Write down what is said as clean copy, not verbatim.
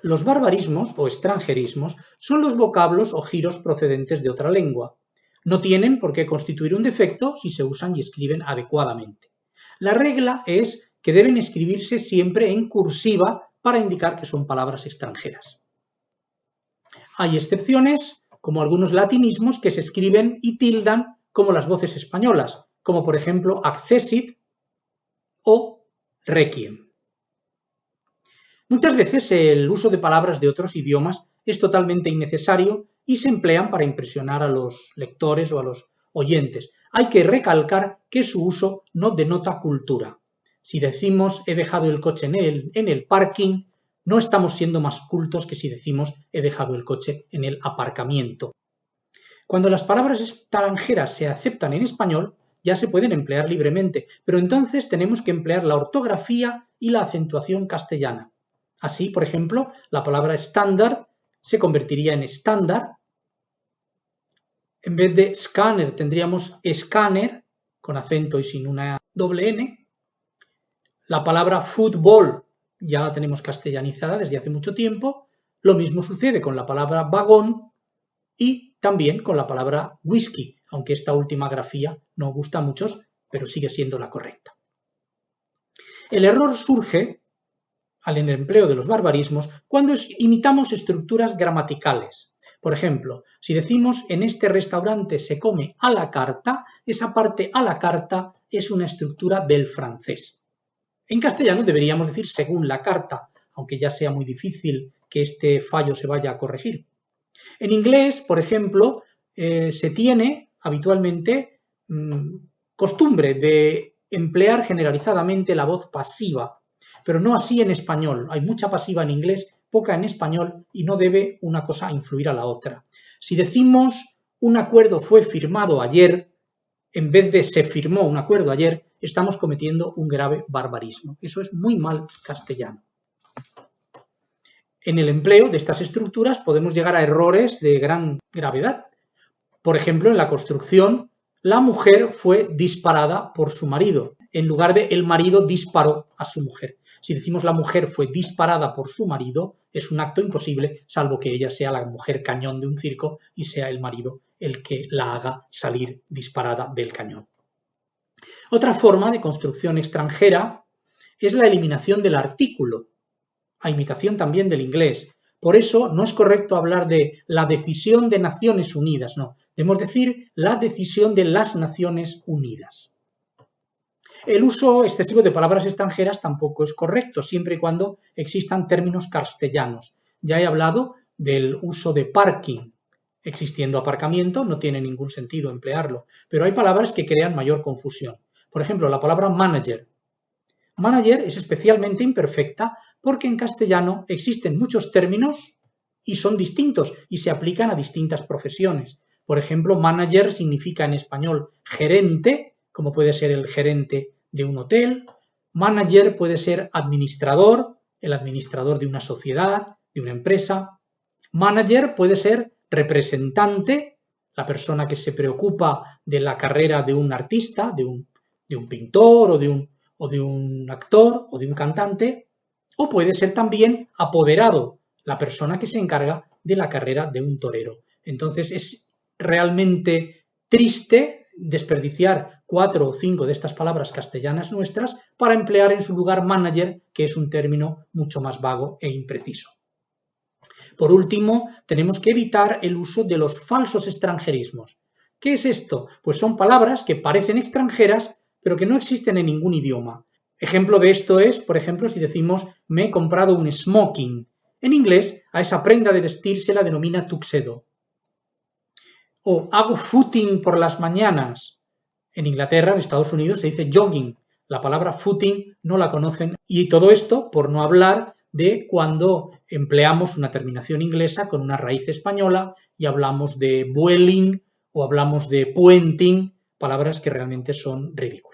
Los barbarismos o extranjerismos son los vocablos o giros procedentes de otra lengua. No tienen por qué constituir un defecto si se usan y escriben adecuadamente. La regla es que deben escribirse siempre en cursiva para indicar que son palabras extranjeras. Hay excepciones, como algunos latinismos que se escriben y tildan como las voces españolas, como por ejemplo accessit o requiem. Muchas veces el uso de palabras de otros idiomas es totalmente innecesario y se emplean para impresionar a los lectores o a los oyentes. Hay que recalcar que su uso no denota cultura. Si decimos he dejado el coche en el parking, no estamos siendo más cultos que si decimos he dejado el coche en el aparcamiento. Cuando las palabras extranjeras se aceptan en español, ya se pueden emplear libremente, pero entonces tenemos que emplear la ortografía y la acentuación castellana. Así, por ejemplo, la palabra estándar se convertiría en estándar. En vez de escáner tendríamos escáner, con acento y sin una doble N. La palabra fútbol ya la tenemos castellanizada desde hace mucho tiempo. Lo mismo sucede con la palabra vagón y también con la palabra whisky, aunque esta última grafía no gusta a muchos, pero sigue siendo la correcta. El error surge al empleo de los barbarismos cuando imitamos estructuras gramaticales. Por ejemplo, si decimos en este restaurante se come a la carta, esa parte a la carta es una estructura del francés. En castellano deberíamos decir según la carta, aunque ya sea muy difícil que este fallo se vaya a corregir. En inglés, por ejemplo, se tiene habitualmente costumbre de emplear generalizadamente la voz pasiva, pero no así en español. Hay mucha pasiva en inglés, poca en español y no debe una cosa influir a la otra. Si decimos un acuerdo fue firmado ayer, en vez de se firmó un acuerdo ayer, estamos cometiendo un grave barbarismo. Eso es muy mal castellano. En el empleo de estas estructuras podemos llegar a errores de gran gravedad. Por ejemplo, en la construcción, la mujer fue disparada por su marido, en lugar de el marido disparó a su mujer. Si decimos la mujer fue disparada por su marido, es un acto imposible, salvo que ella sea la mujer cañón de un circo y sea el marido el que la haga salir disparada del cañón. Otra forma de construcción extranjera es la eliminación del artículo, a imitación también del inglés. Por eso no es correcto hablar de la decisión de Naciones Unidas, no. Debemos decir la decisión de las Naciones Unidas. El uso excesivo de palabras extranjeras tampoco es correcto, siempre y cuando existan términos castellanos. Ya he hablado del uso de parking. Existiendo aparcamiento, no tiene ningún sentido emplearlo, pero hay palabras que crean mayor confusión. Por ejemplo, la palabra manager. Manager es especialmente imperfecta porque en castellano existen muchos términos y son distintos y se aplican a distintas profesiones. Por ejemplo, manager significa en español gerente, como puede ser el gerente de un hotel. Manager puede ser administrador, el administrador de una sociedad, de una empresa. Manager puede ser representante, la persona que se preocupa de la carrera de un artista, de un pintor o de un actor o de un cantante. O puede ser también apoderado, la persona que se encarga de la carrera de un torero. Entonces es realmente triste desperdiciar 4 o 5 de estas palabras castellanas nuestras para emplear en su lugar manager, que es un término mucho más vago e impreciso. Por último, tenemos que evitar el uso de los falsos extranjerismos. ¿Qué es esto? Pues son palabras que parecen extranjeras, pero que no existen en ningún idioma. Ejemplo de esto es, por ejemplo, si decimos me he comprado un smoking. En inglés, a esa prenda de vestir se la denomina tuxedo. O hago footing por las mañanas. En Inglaterra, en Estados Unidos, se dice jogging. La palabra footing no la conocen. Y todo esto por no hablar de cuando empleamos una terminación inglesa con una raíz española y hablamos de vueling o hablamos de puenting, palabras que realmente son ridículas.